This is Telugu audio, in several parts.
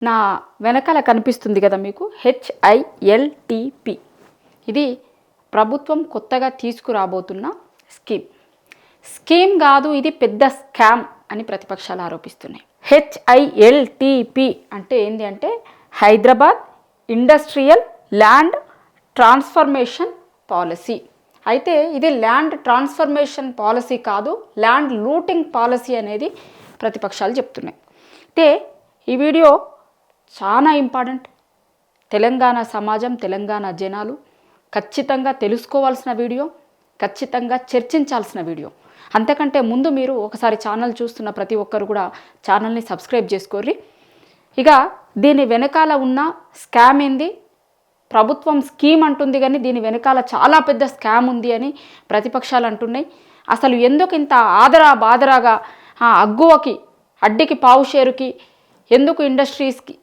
నా వెనకాల కనిపిస్తుంది కదా మీకు HILTP. ఇది ప్రభుత్వం కొత్తగా తీసుకురాబోతున్న స్కీమ్ కాదు, ఇది పెద్ద స్కామ్ అని ప్రతిపక్షాలు ఆరోపిస్తున్నాయి. HILTP అంటే ఏంటి అంటే Hyderabad industrial land transformation policy. అయితే ఇది ల్యాండ్ ట్రాన్స్ఫర్మేషన్ పాలసీ కాదు, ల్యాండ్ లూటింగ్ పాలసీ అనేది ప్రతిపక్షాలు చెప్తున్నాయి. అంటే ఈ వీడియో చాలా ఇంపార్టెంట్. తెలంగాణ సమాజం, తెలంగాణ జనాలు ఖచ్చితంగా తెలుసుకోవాల్సిన వీడియో, ఖచ్చితంగా చర్చించాల్సిన వీడియో. అంతకంటే ముందు మీరు ఒకసారి ఛానల్ చూస్తున్న ప్రతి ఒక్కరు కూడా ఛానల్ని సబ్స్క్రైబ్ చేసుకోర్రి. ఇక దీని వెనకాల ఉన్న స్కామ్ ఏంది, ప్రభుత్వం స్కీమ్ అంటుంది కానీ దీని వెనకాల చాలా పెద్ద స్కామ్ ఉంది అని ప్రతిపక్షాలు అంటున్నాయి. అసలు ఎందుకు ఇంత బాదరాగా అగ్గువకి అడ్డికి పావుషేరుకి ఎందుకు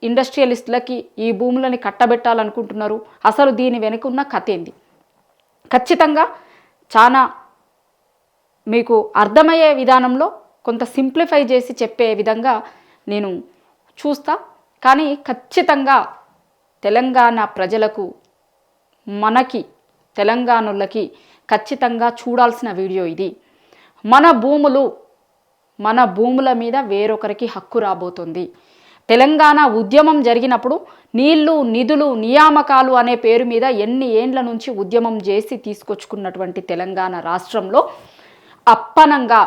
ఇండస్ట్రియలిస్టులకి ఈ భూములని కట్టబెట్టాలనుకుంటున్నారు, అసలు దీని వెనుక ఉన్న కథ ఏంది, ఖచ్చితంగా చాలా మీకు అర్థమయ్యే విధానంలో కొంత సింప్లిఫై చేసి చెప్పే విధంగా నేను చూస్తా. కానీ ఖచ్చితంగా తెలంగాణ ప్రజలకు, మనకి తెలంగాణలకి ఖచ్చితంగా చూడాల్సిన వీడియో ఇది. మన భూముల మీద వేరొకరికి హక్కు రాబోతుంది. తెలంగాణ ఉద్యమం జరిగినప్పుడు నీళ్లు, నిధులు, నియామకాలు అనే పేరు మీద ఎన్ని ఏండ్ల నుంచి ఉద్యమం చేసి తీసుకొచ్చుకున్నటువంటి తెలంగాణ రాష్ట్రంలో అప్పనంగా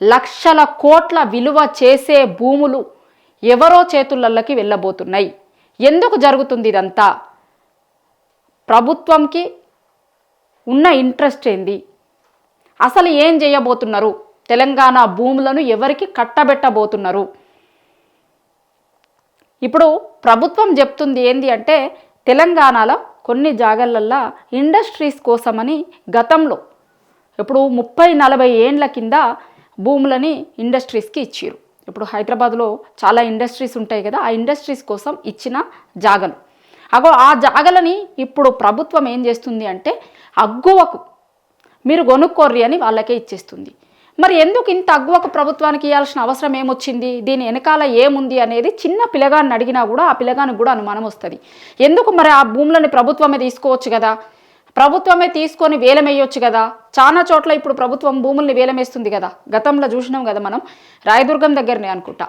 లక్షల కోట్ల విలువ చేసే భూములు ఎవరో చేతులకి వెళ్ళబోతున్నాయి. ఎందుకు జరుగుతుంది ఇదంతా? ప్రభుత్వంకి ఉన్న ఇంట్రెస్ట్ ఏంది, అసలు ఏం చేయబోతున్నారు, తెలంగాణ భూములను ఎవరికి కట్టబెట్టబోతున్నారు? ఇప్పుడు ప్రభుత్వం చెప్తుంది ఏంది అంటే తెలంగాణలో కొన్ని జాగాలల్లో ఇండస్ట్రీస్ కోసమని గతంలో ఇప్పుడు 30-40 ఏండ్ల కింద భూములని ఇండస్ట్రీస్కి ఇచ్చారు. ఇప్పుడు హైదరాబాద్లో చాలా ఇండస్ట్రీస్ ఉంటాయి కదా, ఆ ఇండస్ట్రీస్ కోసం ఇచ్చిన జాగలు, ఆ జాగలని ఇప్పుడు ప్రభుత్వం ఏం చేస్తుంది అంటే అగ్గువకు మీరు కొనుక్కోర్రి అని వాళ్ళకే ఇచ్చేస్తుంది. మరి ఎందుకు ఇంత అగ్గువకు ప్రభుత్వానికి ఇవ్వాల్సిన అవసరం ఏమొచ్చింది, దీని వెనకాల ఏముంది అనేది చిన్న పిల్లగాన్ని అడిగినా కూడా ఆ పిల్లగానికి కూడా అనుమానం వస్తుంది. ఎందుకు మరి ఆ భూములని ప్రభుత్వమే తీసుకోవచ్చు కదా, ప్రభుత్వమే తీసుకొని వేలమేయొచ్చు కదా. చాలా చోట్ల ఇప్పుడు ప్రభుత్వం భూముల్ని వేలమేస్తుంది కదా. గతంలో చూసినాం కదా మనం, రాయదుర్గం దగ్గరనే అనుకుంటా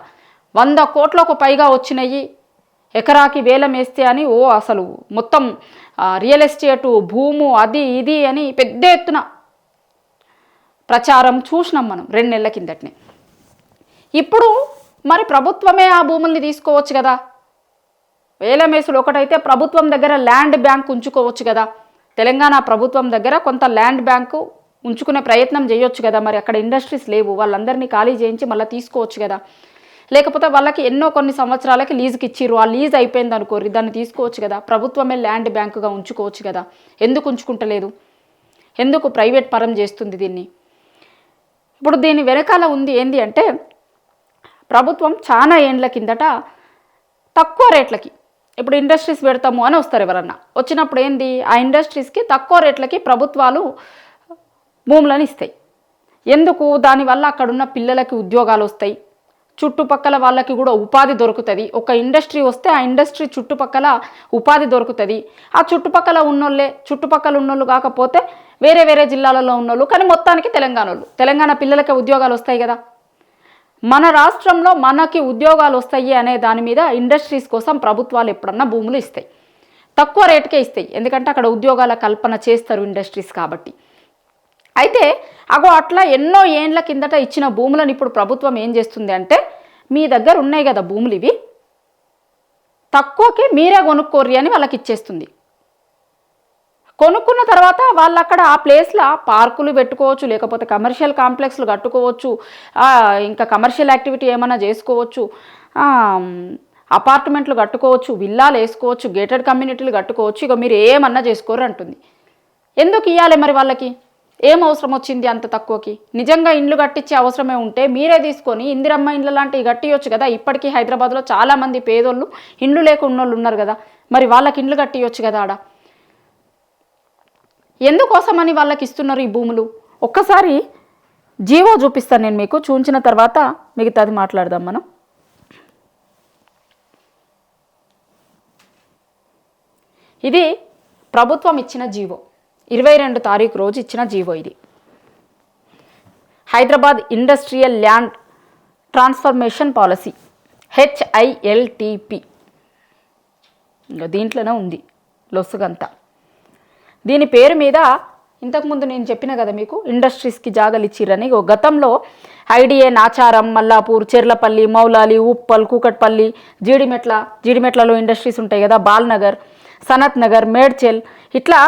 100 కోట్లకు పైగా వచ్చినాయి ఎకరాకి వేలమేస్తే అని అసలు మొత్తం రియల్ ఎస్టేటు భూము అది ఇది అని పెద్ద ఎత్తున ప్రచారం చూసినాం మనం 2 నెలల కిందటనే. ఇప్పుడు మరి ప్రభుత్వమే ఆ భూముల్ని తీసుకోవచ్చు కదా. వేలమేసులు ఒకటైతే ప్రభుత్వం దగ్గర ల్యాండ్ బ్యాంక్ ఉంచుకోవచ్చు కదా. తెలంగాణ ప్రభుత్వం దగ్గర కొంత ల్యాండ్ బ్యాంకు ఉంచుకునే ప్రయత్నం చేయొచ్చు కదా. మరి అక్కడ ఇండస్ట్రీస్ లేవు, వాళ్ళందరినీ ఖాళీ చేయించి మళ్ళీ తీసుకోవచ్చు కదా. లేకపోతే వాళ్ళకి కొన్ని సంవత్సరాలకి లీజుకి ఇచ్చిర్రు, ఆ లీజ్ అయిపోయింది అనుకోర్రి, దాన్ని తీసుకోవచ్చు కదా. ప్రభుత్వమే ల్యాండ్ బ్యాంకుగా ఉంచుకోవచ్చు కదా. ఎందుకు ఉంచుకుంటలేదు, ఎందుకు ప్రైవేట్ పరం చేస్తుంది దీన్ని? ఇప్పుడు దీని వెనకాల ఉంది ఏంది అంటే ప్రభుత్వం చాలా ఏండ్ల కిందట తక్కువ రేట్లకి ఇప్పుడు ఇండస్ట్రీస్ పెడతాము అని వస్తారు ఎవరన్నా, వచ్చినప్పుడు ఏంది ఆ ఇండస్ట్రీస్కి తక్కువ రేట్లకి ప్రభుత్వాలు భూములను ఇస్తాయి. ఎందుకు? దానివల్ల అక్కడున్న పిల్లలకి ఉద్యోగాలు వస్తాయి, చుట్టుపక్కల వాళ్ళకి కూడా ఉపాధి దొరుకుతుంది. ఒక ఇండస్ట్రీ వస్తే ఆ ఇండస్ట్రీ చుట్టుపక్కల ఉపాధి దొరుకుతుంది. ఆ చుట్టుపక్కల ఉన్నోళ్ళు కాకపోతే వేరే జిల్లాలలో ఉన్నోళ్ళు, కానీ మొత్తానికి తెలంగాణ పిల్లలకి ఉద్యోగాలు వస్తాయి కదా. మన రాష్ట్రంలో మనకి ఉద్యోగాలు వస్తాయి అనే దాని మీద ఇండస్ట్రీస్ కోసం ప్రభుత్వాలు ఎప్పుడన్నా భూములు ఇస్తాయి, తక్కువ రేటుకే ఇస్తాయి. ఎందుకంటే అక్కడ ఉద్యోగాల కల్పన చేస్తారు ఇండస్ట్రీస్ కాబట్టి. అయితే అట్లా ఎన్నో ఏండ్ల కిందట ఇచ్చిన భూములను ఇప్పుడు ప్రభుత్వం ఏం చేస్తుంది అంటే మీ దగ్గర ఉన్నాయి కదా భూములు, ఇవి తక్కువకి మీరే కొనుక్కోర్రి అని వాళ్ళకి ఇచ్చేస్తుంది. కొనుక్కున్న తర్వాత వాళ్ళు అక్కడ ఆ ప్లేస్లో పార్కులు పెట్టుకోవచ్చు, లేకపోతే కమర్షియల్ కాంప్లెక్స్లు కట్టుకోవచ్చు, ఇంకా కమర్షియల్ యాక్టివిటీ ఏమైనా చేసుకోవచ్చు, అపార్ట్మెంట్లు కట్టుకోవచ్చు, విల్లాలు వేసుకోవచ్చు, గేటెడ్ కమ్యూనిటీలు కట్టుకోవచ్చు, ఇక మీరు ఏమన్నా చేసుకోరు అంటుంది. ఎందుకు ఇవ్వాలి మరి వాళ్ళకి? ఏం అవసరం వచ్చింది అంత తక్కువకి? నిజంగా ఇండ్లు కట్టించే అవసరమే ఉంటే మీరే తీసుకొని ఇందిరమ్మ ఇండ్ల లాంటివి కట్టియొచ్చు కదా. ఇప్పటికీ హైదరాబాద్లో చాలామంది పేదోళ్ళు ఇండ్లు లేకున్నోళ్ళు ఉన్నారు కదా, మరి వాళ్ళకి ఇండ్లు కట్టియొచ్చు కదా. ఆడ ఎందుకోసమని వాళ్ళకి ఇస్తున్నారు ఈ భూములు? ఒక్కసారి జీవో చూపిస్తాను నేను మీకు, చూపించిన తర్వాత మిగతాది మాట్లాడదాం మనం. ఇది ప్రభుత్వం ఇచ్చిన జీవో, 22 తారీఖు రోజు ఇచ్చిన జీవో ఇది. Hyderabad industrial land transformation policy, HILTP. ఇంకా దీంట్లోనే ఉంది లొసుగంతా. దీని పేరు మీద ఇంతకుముందు నేను చెప్పిన కదా మీకు, ఇండస్ట్రీస్కి జాగాలు ఇచ్చిరని. గతంలో ఐడిఏ, నాచారం, మల్లాపూర్, చెర్లపల్లి, మౌలాలి, ఉప్పల్, కూకట్పల్లి, జీడిమెట్లలో ఇండస్ట్రీస్ ఉంటాయి కదా, బాల్నగర్, సనత్ నగర్, మేడ్చెల్, ఇట్లా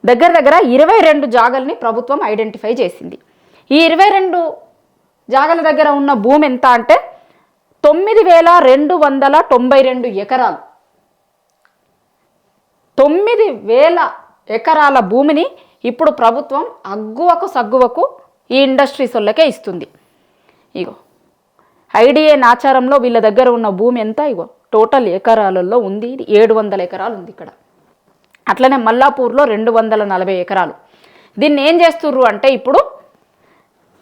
దగ్గర దగ్గర 22 జాగాల్ని ప్రభుత్వం ఐడెంటిఫై చేసింది. ఈ 22 జాగాల దగ్గర ఉన్న భూమి ఎంత అంటే 9,292 ఎకరాలు. 9,000 ఎకరాల భూమిని ఇప్పుడు ప్రభుత్వం అగ్గువకు సగ్గువకు ఈ ఇండస్ట్రీస్ వాళ్ళకే ఇస్తుంది. ఇగో ఐడిఏ, నాచారంలో వీళ్ళ దగ్గర ఉన్న భూమి ఎంత, ఇగో టోటల్ ఎకరాలలో ఉంది 700 ఎకరాలు ఉంది ఇక్కడ. అట్లనే మల్లాపూర్లో 240 ఎకరాలు. దీన్ని ఏం చేస్తుర్రు అంటే ఇప్పుడు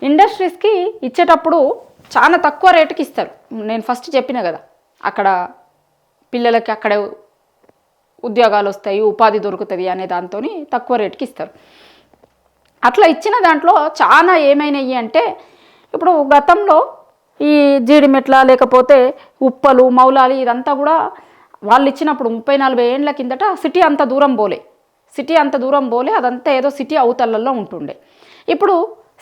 ఇండస్ట్రీస్కి ఇచ్చేటప్పుడు చాలా తక్కువ రేటుకి ఇస్తారు. నేను ఫస్ట్ చెప్పిన కదా, అక్కడ పిల్లలకి అక్కడే ఉద్యోగాలు వస్తాయి, ఉపాధి దొరుకుతుంది అనే దాంతో తక్కువ రేటుకి ఇస్తారు. అట్లా ఇచ్చిన దాంట్లో చాలా ఏమైనాయి అంటే, ఇప్పుడు గతంలో ఈ జీడిమెట్ల లేకపోతే ఉప్పలు, మౌలాలి ఇదంతా కూడా వాళ్ళు ఇచ్చినప్పుడు 30-40 ఏండ్ల కిందట సిటీ అంత దూరం పోలే, అదంతా ఏదో సిటీ అవతలలో ఉంటుండే. ఇప్పుడు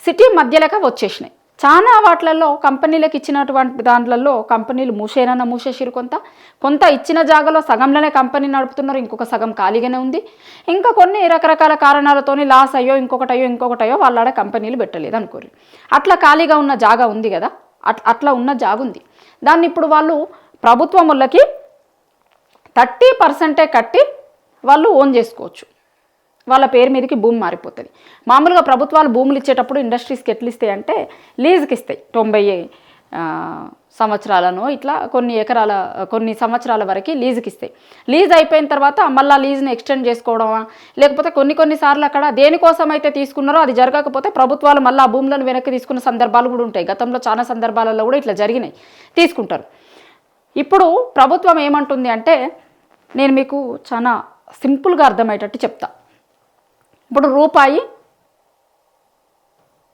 సిటీ మధ్యలోకి వచ్చేసినాయి. చాలా వాటిలలో కంపెనీలకు ఇచ్చినటువంటి దాంట్లలో కంపెనీలు మూసేసిరు. కొంత ఇచ్చిన జాగాలో సగంలోనే కంపెనీ నడుపుతున్నారు, ఇంకొక సగం ఖాళీగానే ఉంది. ఇంకా కొన్ని రకరకాల కారణాలతోని లాస్ అయ్యో ఇంకొకటయ్యో వాళ్ళ కంపెనీలు పెట్టలేదు అనుకోరు. అట్లా ఖాళీగా ఉన్న జాగా ఉంది కదా, అట్లా ఉన్న జాగా ఉంది. దాన్ని ఇప్పుడు వాళ్ళు ప్రభుత్వం వాళ్ళకి 30% కట్టి వాళ్ళు ఓన్ చేసుకోవచ్చు. వాళ్ళ పేరు మీదకి భూమి మారిపోతుంది. మామూలుగా ప్రభుత్వాలు భూములు ఇచ్చేటప్పుడు ఇండస్ట్రీస్కి ఎట్లా ఇస్తాయి అంటే లీజుకి ఇస్తాయి. 90 సంవత్సరాలను ఇట్లా కొన్ని సంవత్సరాల వరకు లీజుకి ఇస్తాయి. లీజ్ అయిపోయిన తర్వాత మళ్ళీ లీజ్ని ఎక్స్టెండ్ చేసుకోవడమా, లేకపోతే కొన్నిసార్లు అక్కడ దేనికోసం అయితే తీసుకున్నారో అది జరగకపోతే ప్రభుత్వాలు మళ్ళీ ఆ భూములను వెనక్కి తీసుకున్న సందర్భాలు కూడా ఉంటాయి. గతంలో చాలా సందర్భాలలో కూడా ఇట్లా జరిగినాయి, తీసుకుంటారు. ఇప్పుడు ప్రభుత్వం ఏమంటుంది అంటే, నేను మీకు చాలా సింపుల్గా అర్థమయ్యేటట్టు చెప్తా. ఇప్పుడు రూపాయి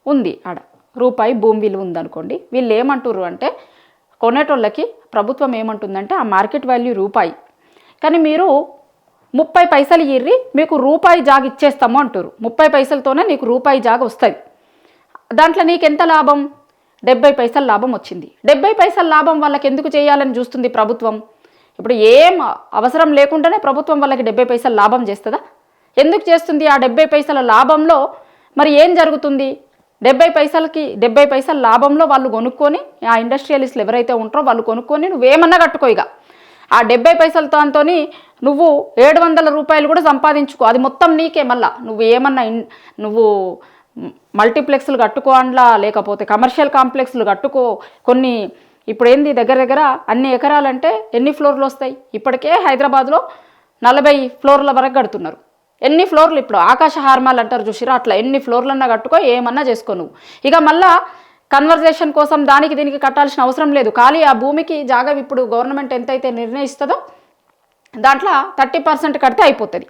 ఉంది, ఆడ రూపాయి భూమి విలువ ఉందనుకోండి. వీళ్ళు ఏమంటారు అంటే, కొనేటోళ్ళకి ప్రభుత్వం ఏమంటుందంటే, ఆ మార్కెట్ వాల్యూ రూపాయి, కానీ మీరు 30 పైసలు ఇర్రి మీకు రూపాయి జాగ ఇచ్చేస్తాము అంటారు. 30 పైసలతోనే నీకు రూపాయి జాగ వస్తుంది. దాంట్లో నీకు ఎంత లాభం? 70 పైసలు లాభం వచ్చింది. 70 పైసల లాభం వాళ్ళకి ఎందుకు చేయాలని చూస్తుంది ప్రభుత్వం? ఇప్పుడు ఏం అవసరం లేకుండానే ప్రభుత్వం వాళ్ళకి 70 పైసలు లాభం చేస్తుందా? ఎందుకు చేస్తుంది? ఆ 70 పైసల లాభంలో మరి ఏం జరుగుతుంది? 70 పైసల లాభంలో వాళ్ళు కొనుక్కొని, ఆ ఇండస్ట్రియలిస్టులు ఎవరైతే ఉంటారో వాళ్ళు కొనుక్కొని నువ్వేమన్నా కట్టుకో. ఇక ఆ 70 పైసలతో నువ్వు 700 రూపాయలు కూడా సంపాదించుకో, అది మొత్తం నీకే. మళ్ళా నువ్వు మల్టీప్లెక్స్లు కట్టుకో, అండ్లా లేకపోతే కమర్షియల్ కాంప్లెక్స్లు కట్టుకో. కొన్ని ఇప్పుడు ఏంది దగ్గర అన్ని ఎకరాలంటే ఎన్ని ఫ్లోర్లు వస్తాయి? ఇప్పటికే హైదరాబాద్లో 40 ఫ్లోర్ల వరకు కడుతున్నారు. ఎన్ని ఫ్లోర్లు? ఇప్పుడు ఆకాశ హార్మాలు అంటారు చూసిరా, అట్లా ఎన్ని ఫ్లోర్లన్నా కట్టుకో, ఏమన్నా చేసుకో నువ్వు. ఇక మళ్ళా కన్వర్జేషన్ కోసం దానికి దీనికి కట్టాల్సిన అవసరం లేదు. ఖాళీ ఆ భూమికి జాగా ఇప్పుడు గవర్నమెంట్ ఎంతైతే నిర్ణయిస్తుందో దాంట్లో 30% కడితే అయిపోతుంది.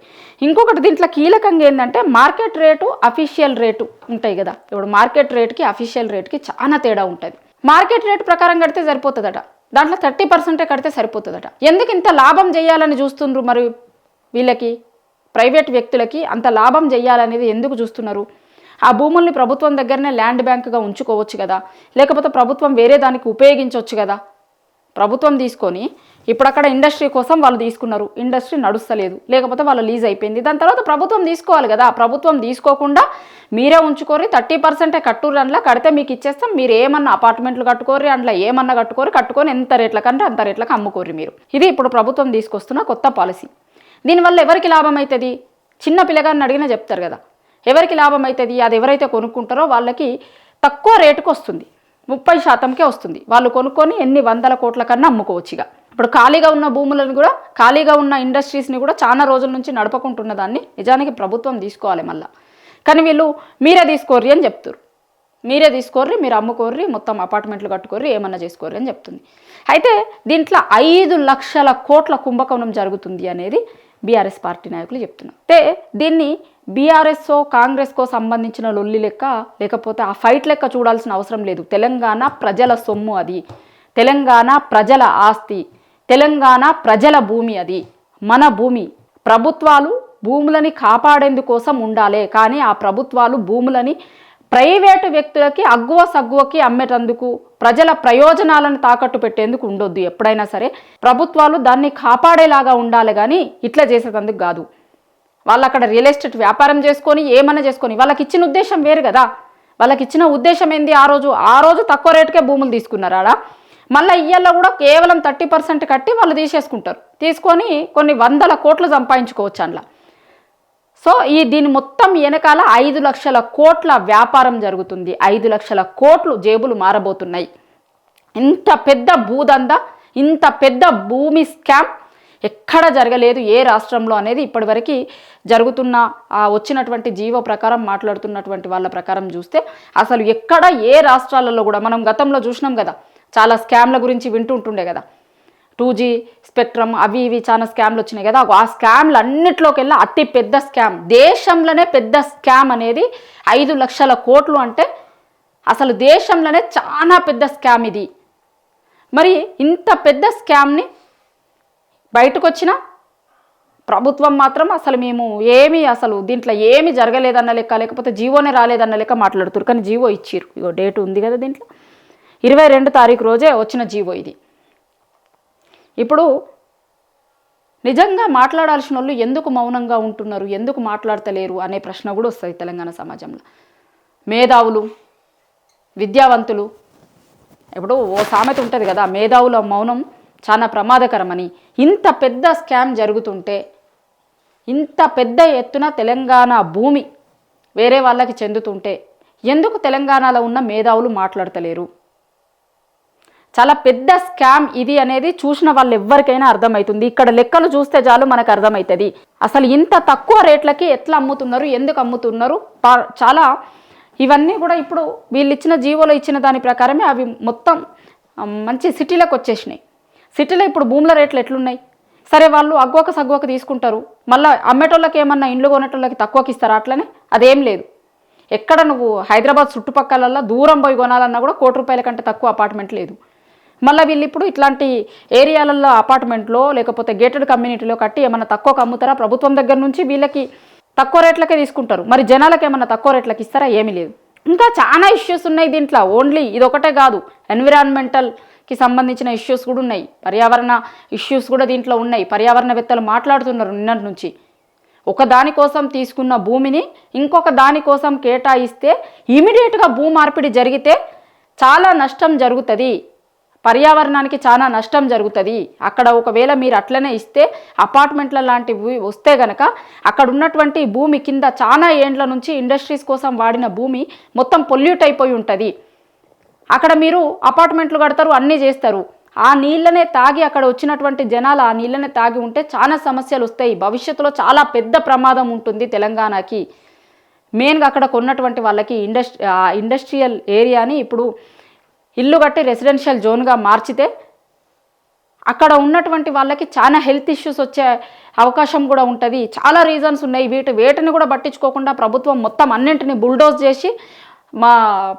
ఇంకొకటి దీంట్లో కీలకంగా ఏంటంటే, మార్కెట్ రేటు, అఫీషియల్ రేటు ఉంటాయి కదా. ఇప్పుడు మార్కెట్ రేట్కి అఫీషియల్ రేట్కి చాలా తేడా ఉంటుంది. మార్కెట్ రేటు ప్రకారం కడితే సరిపోతుందట, దాంట్లో 30% కడితే సరిపోతుందట. ఎందుకు ఇంత లాభం చేయాలని చూస్తుండ్రు? మరి వీళ్ళకి ప్రైవేట్ వ్యక్తులకి అంత లాభం చేయాలనేది ఎందుకు చూస్తున్నారు? ఆ భూముల్ని ప్రభుత్వం దగ్గరనే ల్యాండ్ బ్యాంకుగా ఉంచుకోవచ్చు కదా, లేకపోతే ప్రభుత్వం వేరే దానికి ఉపయోగించవచ్చు కదా. ప్రభుత్వం తీసుకొని ఇప్పుడు అక్కడ ఇండస్ట్రీ కోసం వాళ్ళు తీసుకున్నారు, ఇండస్ట్రీ నడుస్తలేదు, లేకపోతే వాళ్ళ లీజ్ అయిపోయింది. దాని తర్వాత ప్రభుత్వం తీసుకోవాలి కదా. ప్రభుత్వం తీసుకోకుండా మీరే ఉంచుకోరి, 30% కట్టుర్రి, అందులో కడితే మీకు ఇచ్చేస్తాం, మీరు ఏమన్నా అపార్ట్మెంట్లు కట్టుకోరి, అందులో ఏమన్నా కట్టుకొని ఎంత రేట్లకంటే అంత రేట్లకు అమ్ముకోరి మీరు. ఇది ఇప్పుడు ప్రభుత్వం తీసుకొస్తున్న కొత్త పాలసీ. దీనివల్ల ఎవరికి లాభం అవుతుంది? చిన్న పిల్లగాన్ని అడిగినా చెప్తారు కదా ఎవరికి లాభం అవుతుంది. అది ఎవరైతే కొనుక్కుంటారో వాళ్ళకి తక్కువ రేటుకు వస్తుంది, 30%కే వస్తుంది. వాళ్ళు కొనుక్కొని ఎన్ని వందల కోట్ల కన్నా అమ్ముకోవచ్చు. ఇక ఇప్పుడు ఖాళీగా ఉన్న భూములను కూడా, ఖాళీగా ఉన్న ఇండస్ట్రీస్ని కూడా చాలా రోజుల నుంచి నడపకుంటున్న దాన్ని నిజానికి ప్రభుత్వం తీసుకోవాలి మళ్ళీ. కానీ వీళ్ళు మీరే తీసుకోర్రి అని చెప్తారు. మీరే తీసుకోర్రి, మీరు అమ్ముకోర్రి, మొత్తం అపార్ట్మెంట్లు కట్టుకోర్రి, ఏమన్నా చేసుకోర్రి అని చెప్తుంది. అయితే దీంట్లో 5 లక్షల కోట్ల కుంభకోణం జరుగుతుంది అనేది బీఆర్ఎస్ పార్టీ నాయకులు చెప్తున్నారు. అయితే దీన్ని బీఆర్ఎస్ఓ కాంగ్రెస్కో సంబంధించిన లొల్లి లెక్క, లేకపోతే ఆ ఫైట్ లెక్క చూడాల్సిన అవసరం లేదు. తెలంగాణ ప్రజల సొమ్ము అది, తెలంగాణ ప్రజల ఆస్తి, తెలంగాణ ప్రజల భూమి, అది మన భూమి. ప్రభుత్వాలు భూములని కాపాడేందుకోసం ఉండాలి, కానీ ఆ ప్రభుత్వాలు భూములని ప్రైవేటు వ్యక్తులకి అగ్గువ సగ్గువకి అమ్మేటందుకు, ప్రజల ప్రయోజనాలను తాకట్టు పెట్టేందుకు ఉండొద్దు. ఎప్పుడైనా సరే ప్రభుత్వాలు దాన్ని కాపాడేలాగా ఉండాలి, కానీ ఇట్లా చేసేటందుకు కాదు. వాళ్ళు అక్కడ రియల్ ఎస్టేట్ వ్యాపారం చేసుకొని ఏమన్నా చేసుకొని, వాళ్ళకి ఇచ్చిన ఉద్దేశం వేరు కదా. వాళ్ళకి ఇచ్చిన ఉద్దేశం ఏంది? ఆ రోజు తక్కువ రేటుకే భూములు తీసుకున్నారు ఆడ. మళ్ళీ ఇయ్యాల కూడా కేవలం 30% కట్టి వాళ్ళు తీసేసుకుంటారు. తీసుకొని కొన్ని 100 కోట్లు సంపాదించుకోవచ్చు అందులో. సో దీని మొత్తం వెనకాల 5 లక్షల కోట్ల వ్యాపారం జరుగుతుంది. 5 లక్షల కోట్లు జేబులు మారబోతున్నాయి. ఇంత పెద్ద భూదందా, ఇంత పెద్ద భూమి స్కామ్ ఎక్కడ జరగలేదు ఏ రాష్ట్రంలో అనేది ఇప్పటివరకు జరుగుతున్న వచ్చినటువంటి జీవో ప్రకారం, మాట్లాడుతున్నటువంటి వాళ్ళ ప్రకారం చూస్తే అసలు ఎక్కడ ఏ రాష్ట్రాలలో కూడా, మనం గతంలో చూసినాం కదా, చాలా స్కామ్ల గురించి వింటుంటుండే కదా. 2G స్పెక్ట్రమ్ అవి ఇవి చాలా స్కామ్లు వచ్చినాయి కదా. ఆ స్కామ్లు అన్నిట్లోకెల్లా అతి పెద్ద స్కామ్, దేశంలోనే పెద్ద స్కామ్ అనేది 5 లక్షల కోట్లు అంటే అసలు దేశంలోనే చాలా పెద్ద స్కామ్ ఇది. మరి ఇంత పెద్ద స్కామ్ని బయటకు వచ్చిన ప్రభుత్వం మాత్రం అసలు మేము అసలు దీంట్లో ఏమీ జరగలేదన్న లెక్క, లేకపోతే జీవోనే రాలేదన్న లెక్క మాట్లాడుతున్నారు. కానీ జీవో ఇచ్చిర్రు. ఇగో డేట్ ఉంది కదా దీంట్లో, 22 తారీఖు రోజే వచ్చిన జీవో ఇది. ఇప్పుడు నిజంగా మాట్లాడాల్సిన వాళ్ళు ఎందుకు మౌనంగా ఉంటున్నారు, ఎందుకు మాట్లాడతలేరు అనే ప్రశ్న కూడా వస్తుంది తెలంగాణ సమాజంలో. మేధావులు, విద్యావంతులు, ఇప్పుడు ఓ సామెత ఉంటుంది కదా, మేధావుల మౌనం చాలా ప్రమాదకరమని. ఇంత పెద్ద స్కామ్ జరుగుతుంటే, ఇంత పెద్ద ఎత్తున తెలంగాణ భూమి వేరే వాళ్ళకి చెందుతుంటే ఎందుకు తెలంగాణలో ఉన్న మేధావులు మాట్లాడతలేరు? చాలా పెద్ద స్కామ్ ఇది అనేది చూసిన వాళ్ళు ఎవరికైనా అర్థమవుతుంది. ఇక్కడ లెక్కలు చూస్తే చాలు మనకు అర్థమవుతుంది. అసలు ఇంత తక్కువ రేట్లకి ఎట్లా అమ్ముతున్నారు, ఎందుకు అమ్ముతున్నారు, చాలా ఇవన్నీ కూడా ఇప్పుడు వీళ్ళు ఇచ్చిన జీవోలో ఇచ్చిన దాని ప్రకారమే అవి మొత్తం మంచి సిటీలకు వచ్చేసినాయి. సిటీలో ఇప్పుడు భూముల రేట్లు ఎట్లున్నాయి? సరే వాళ్ళు అగ్వక సగ్వక తీసుకుంటారు, మళ్ళీ అమ్మేటోళ్ళకి ఏమన్నా ఇండ్లు కొనేటోళ్ళకి తక్కువకి ఇస్తారా? అట్లనే అదేం లేదు. ఎక్కడ నువ్వు హైదరాబాద్ చుట్టుపక్కల దూరం పోయి కొనాలన్నా కూడా ₹1,00,00,000 కంటే తక్కువ అపార్ట్మెంట్ లేదు. మళ్ళీ వీళ్ళు ఇప్పుడు ఇట్లాంటి ఏరియాలలో అపార్ట్మెంట్లో లేకపోతే గేటెడ్ కమ్యూనిటీలో కట్టి ఏమన్నా తక్కువకు అమ్ముతారా? ప్రభుత్వం దగ్గర నుంచి వీళ్ళకి తక్కువ రేట్లకే తీసుకుంటారు. మరి జనాలకు ఏమన్నా తక్కువ రేట్లకి ఇస్తారా? ఏమీ లేదు. ఇంకా చాలా ఇష్యూస్ ఉన్నాయి దీంట్లో. ఓన్లీ ఇది ఒకటే కాదు, ఎన్విరాన్మెంటల్కి సంబంధించిన ఇష్యూస్ కూడా ఉన్నాయి, పర్యావరణ ఇష్యూస్ కూడా దీంట్లో ఉన్నాయి. పర్యావరణవేత్తలు మాట్లాడుతున్నారు నిన్నటి నుంచి. ఒక దానికోసం తీసుకున్న భూమిని ఇంకొక దానికోసం కేటాయిస్తే ఇమీడియట్గా భూ మార్పిడి జరిగితే చాలా నష్టం జరుగుతుంది, పర్యావరణానికి చాలా నష్టం జరుగుతుంది. అక్కడ ఒకవేళ మీరు అట్లనే ఇస్తే అపార్ట్మెంట్ల లాంటివి వస్తే గనక అక్కడ ఉన్నటువంటి భూమి కింద చాలా ఏండ్ల నుంచి ఇండస్ట్రీస్ కోసం వాడిన భూమి మొత్తం పొల్యూట్ అయిపోయి ఉంటుంది. అక్కడ మీరు అపార్ట్మెంట్లు కడతారు, అన్నీ చేస్తారు, ఆ నీళ్ళనే తాగి అక్కడ వచ్చినటువంటి జనాలు ఆ నీళ్ళనే తాగి ఉంటే చాలా సమస్యలు వస్తాయి. భవిష్యత్తులో చాలా పెద్ద ప్రమాదం ఉంటుంది తెలంగాణకి. మెయిన్గా అక్కడ కొన్నటువంటి వాళ్ళకి ఇండస్ట్రియల్ ఏరియాని ఇప్పుడు ఇల్లు కట్టి రెసిడెన్షియల్ జోన్గా మార్చితే అక్కడ ఉన్నటువంటి వాళ్ళకి చాలా హెల్త్ ఇష్యూస్ వచ్చే అవకాశం కూడా ఉంటుంది. చాలా రీజన్స్ ఉన్నాయి. వేటిని కూడా పట్టించుకోకుండా ప్రభుత్వం మొత్తం అన్నింటినీ బుల్డోజ్ చేసి మా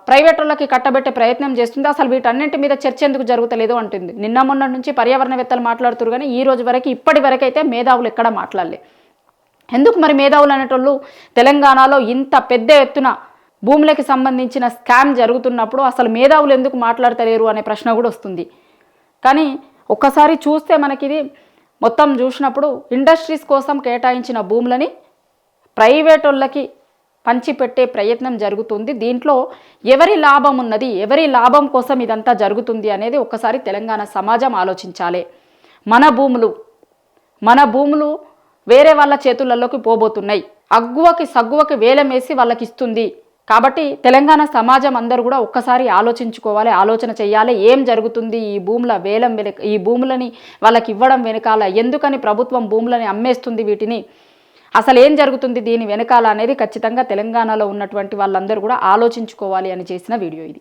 ప్రైవేట్ వాళ్ళకి కట్టబెట్టే ప్రయత్నం చేస్తుంది. అసలు వీటన్నింటి మీద చర్చ ఎందుకు జరుగుతలేదు అంటుంది. నిన్న మొన్న నుంచి పర్యావరణవేత్తలు మాట్లాడుతున్నారు, కానీ ఈ రోజు వరకు ఇప్పటి వరకు అయితే మేధావులు ఎక్కడ మాట్లాడలే. ఎందుకు మరి మేధావులు అనేటోళ్ళు తెలంగాణలో ఇంత పెద్ద ఎత్తున భూములకి సంబంధించిన స్కామ్ జరుగుతున్నప్పుడు అసలు మేధావులు ఎందుకు మాట్లాడతలేరు అనే ప్రశ్న కూడా వస్తుంది. కానీ ఒక్కసారి చూస్తే మనకిది మొత్తం చూసినప్పుడు ఇండస్ట్రీస్ కోసం కేటాయించిన భూములని ప్రైవేట్ వాళ్ళకి పంచిపెట్టే ప్రయత్నం జరుగుతుంది. దీంట్లో ఎవరి లాభం ఉన్నది, ఎవరి లాభం కోసం ఇదంతా జరుగుతుంది అనేది ఒక్కసారి తెలంగాణ సమాజం ఆలోచించాలి. మన భూములు వేరే వాళ్ళ చేతులలోకి పోబోతున్నాయి. అగ్గువకి సగ్గువకి వేలమేసి వాళ్ళకి ఇస్తుంది. కాబట్టి తెలంగాణ సమాజం అందరూ కూడా ఒక్కసారి ఆలోచించుకోవాలి, ఆలోచన చేయాలి. ఏం జరుగుతుంది ఈ భూముల వేలం వెనక, ఈ భూములని వాళ్ళకి ఇవ్వడం వెనకాల, ఎందుకని ప్రభుత్వం భూములని అమ్మేస్తుంది వీటిని, అసలు ఏం జరుగుతుంది దీని వెనకాల అనేది ఖచ్చితంగా తెలంగాణలో ఉన్నటువంటి వాళ్ళందరూ కూడా ఆలోచించుకోవాలి అని చేసిన వీడియో ఇది.